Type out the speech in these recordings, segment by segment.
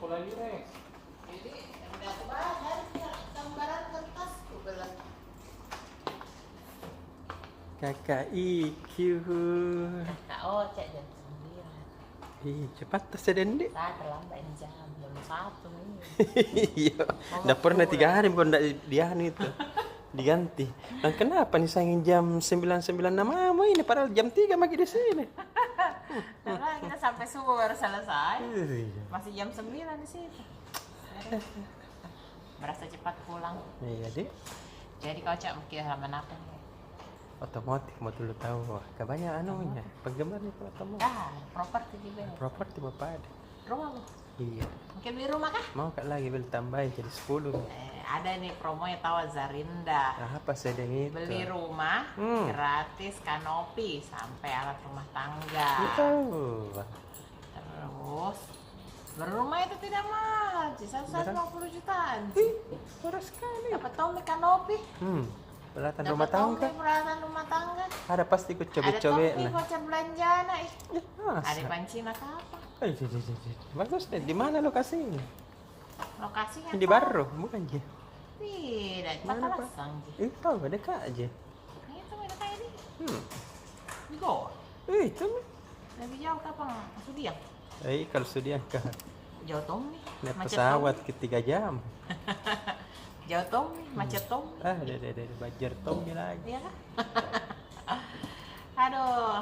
lagi Rex. Jadi udah bayar gambaran kertas tuh belah. Kakak IQ. Kak Oce jam 9. Ih, cepat tas dendek. Saya terlambat ini jam 1 nih. Iya. Udah pernah 3 hari kok ndak dianu itu. Diganti. Dan kenapa nih sayang jam 99 namamu ini padahal jam 3 masih di sini. Karena kita sampai subuh baru selesai. Iya. Masih jam 9 di situ. Berasa cepat pulang. Iya, Dik. Jadi kau cak mungkin halaman apa nih? Otomotif mau dulu tahu. Kebanyakan anunya. Penggemar itu otomotif. Properti juga. Properti Bapak ada. Rumah bu? Iya. Mungkin beli rumah kah? Mau kak lagi beli tambahin jadi 10. Ada nih promonya tahu Zarinda. Apa sedang itu? Beli rumah gratis kanopi sampai alat rumah tangga. Tahu. Terus berumah itu tidak mahal, sih 150 jutaan. Murah sekali. Dapat Tommy kanopi. Peralatan Dapat rumah tangga. Tommy peralatan rumah tangga. Ada pasti ikut Ada coba-coba. Tommy voucher belanjaan. Masa? Ada pancina apa? Bagus deh. Di mana lokasinya? Lokasinya Di Barro, bukan Ji? tidak, Mana, Pak? Talasang. Tahu dekat aja. Ini tuh ada kayak ini. Di Goa. Itu. Lebih jauh kapan? Sudiang. Kalau sudah ke Jauh Tommy. naik Macet pesawat ke 3 jam. Tommy. Jauh Tommy, macet Tommy. Ada bajar Tommy lagi. Iya kan? Aduh.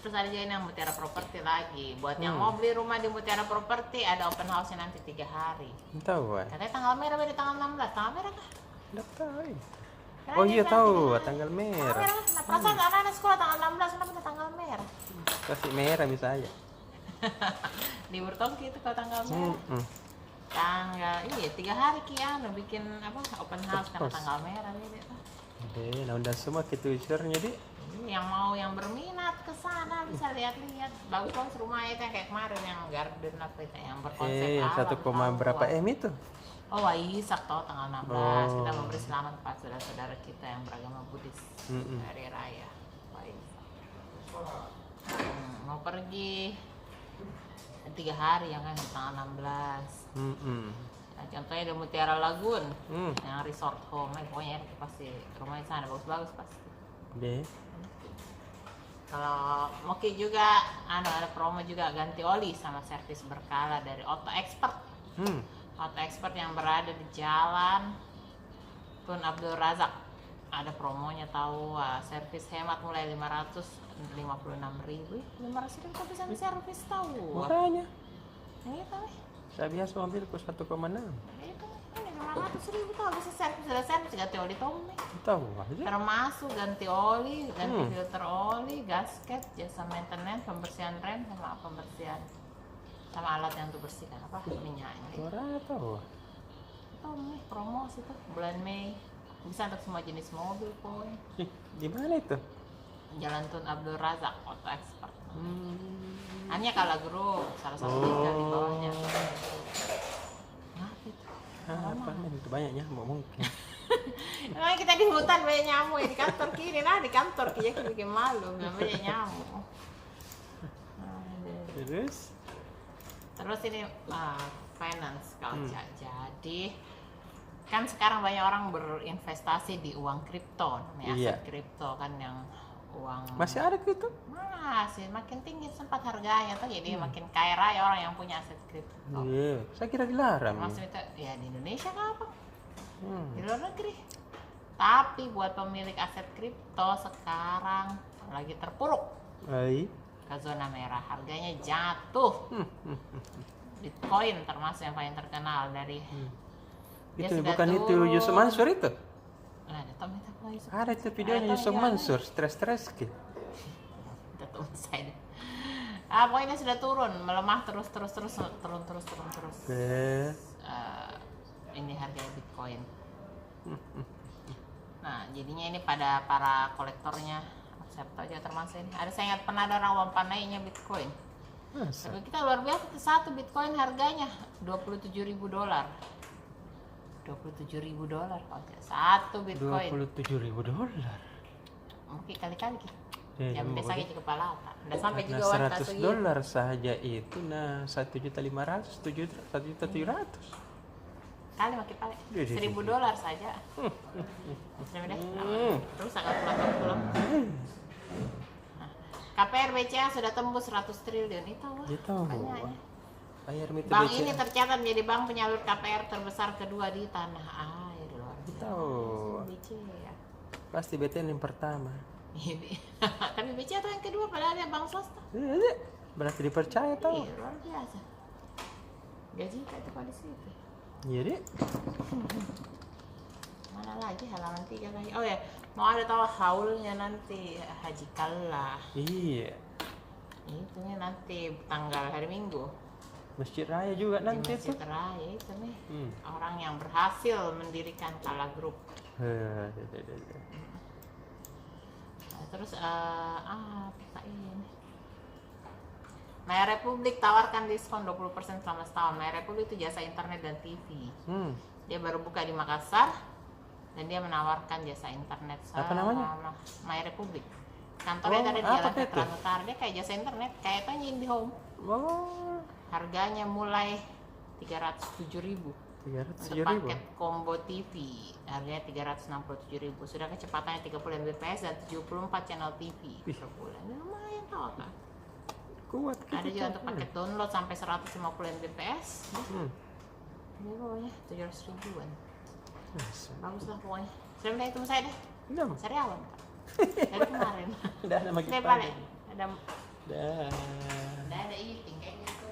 Terus ada juga yang Mutiara Property lagi. Buat yang mau beli rumah di Mutiara Property ada open house nanti 3 hari. Tahu, Katanya tanggal merah beda tanggal 16. Tanggal merah kah? Enggak tahu. Karena Oh dia iya bilang tahu, 3 hari. tanggal Tanggal merah. merah. Nah, perasaan anak-anak sekolah tanggal 16 kenapa ada tanggal merah? Kasih merah misalnya. Libur tongki itu kalau tanggal merah. Tanggal 3 hari kian bikin apa open house karena tanggal merah beda tuh. Nah udah semua kita usurnya di. Yang mau yang berminat ke sana bisa lihat-lihat. Bagus rumahnya itu yang kayak kemarin yang garden apa itu yang berkonsep alam. 1, berapa M itu? Oh Waisak tahu tanggal 16 kita memberi selamat kepada saudara-saudara kita yang beragama Buddhis hari raya Waisak. Mau pergi 3 hari yang kan tanggal 16. Nah, contohnya di Mutiara Lagoon yang resort home, pokoknya pasti rumahnya sana bagus-bagus pasti. Deh. Kalau Moki juga ada promo juga ganti oli sama servis berkala dari Auto Expert. Auto Expert yang berada di Jalan Tun Abdul Razak. Ada promonya tahu, servis hemat mulai 556.000. 500.000 kok bisa servis tahu. Makanya Ini tahu. saya biasa mobilku 1,6. Itu ini 500.000 tahu bisa servis, sudah servis ganti oli Tommy. Tahu aja. Termasuk ganti oli, ganti filter oli, gasket, jasa maintenance, pembersihan rem sama pembersihan sama alat yang untuk bersihkan apa minyaknya. Murah tahu. Tommy promosi tuh bulan Mei bisa untuk semua jenis mobil pun. Di mana itu? Jalan Tun Abdul Razak Auto Expert. Hanya Kala Group salah satu tinggal di bawahnya. Nah, itu. Apa nih? Itu banyak nyamuk mungkin. Emang kita di hutan banyak nyamuk ya, di kantor kiri di kantor kita bikin malu nggak banyak nyamuk. Terus ini finance culture. Jadi kan sekarang banyak orang berinvestasi di uang kripto, aset kripto kan yang uang Masih ada gitu? masih makin tinggi sempat harganya tuh jadi makin kaya raya orang yang punya aset kripto. Iya, saya kira dilarang. Maksudnya ya di Indonesia apa? Di luar negeri. Tapi buat pemilik aset kripto sekarang lagi terpuruk ke zona merah, harganya jatuh. Bitcoin termasuk yang paling terkenal dari itu bukan itu Yusuf Mansur itu? Nah, ada Tommy tak lagi. Ada itu videonya Yusuf Mansur, stres gitu. Kita tunggu saya. Pokoknya sudah turun, melemah terus turun. Ini harganya Bitcoin. Nah, jadinya ini pada para kolektornya, saya tahu juga termasuk ini. Saya ingat pernah ada orang naiknya Bitcoin. Tapi kita luar biasa, satu Bitcoin harganya $27.000. $27.000 kalau tidak satu Bitcoin. $27.000. Mungkin kali-kali gitu. Yang biasa ke kepala tak. Udah sampai Karena juga wanita $100 saja itu, nah 1.500.000, 1.700.000. Kali makin paling Iya, iya, $1.000 saja. Sudah deh. Terus agak pulang. KPR BCA sudah tembus 100 triliun itu wah. Itu. Banyaknya. Bayar mitra Bank BCA. ini tercatat menjadi bank penyalur KPR terbesar kedua di tanah air. Luar biasa. Tahu. BCA. Pasti BTN yang pertama. Ini. Tapi BCA tuh yang kedua padahal dia bank swasta. Iya, berarti dipercaya tahu. Iya, luar biasa. Gaji kita itu pada situ. Iya deh. Mana lagi halaman 3 lagi. Oh ya, mau ada tahu haulnya nanti Haji Kalla. Iya. Itunya nanti tanggal hari Minggu. Masjid Raya juga nanti Di tuh. Masjid Raya itu nih. Orang yang berhasil mendirikan Kalla Group. Nah, terus apa ini? Maya Republik tawarkan diskon 20% selama setahun. Maya Republik itu jasa internet dan TV. Dia baru buka di Makassar dan dia menawarkan jasa internet selama Apa namanya? Maya Republik. Kantornya tadi di Jalan apa itu? Veteran Utara. Dia kayak jasa internet, kayak tanya IndiHome. Oh, Harganya mulai 307.000. Untuk 307.000. paket combo TV harganya 367.000. Sudah kecepatannya 30 Mbps dan 74 channel TV per bulan. Ya, lumayan tau kan? Kuat gitu. Ada juga untuk paket download sampai 150 Mbps. Ini pokoknya 700 ribuan. Bagus lah pokoknya. Sudah mulai tunggu saya deh. Udah. Sariawan Kak. Dari kemarin. Udah ada makin Saya pagi. balik. Ada Dah. ada eating kayak gitu.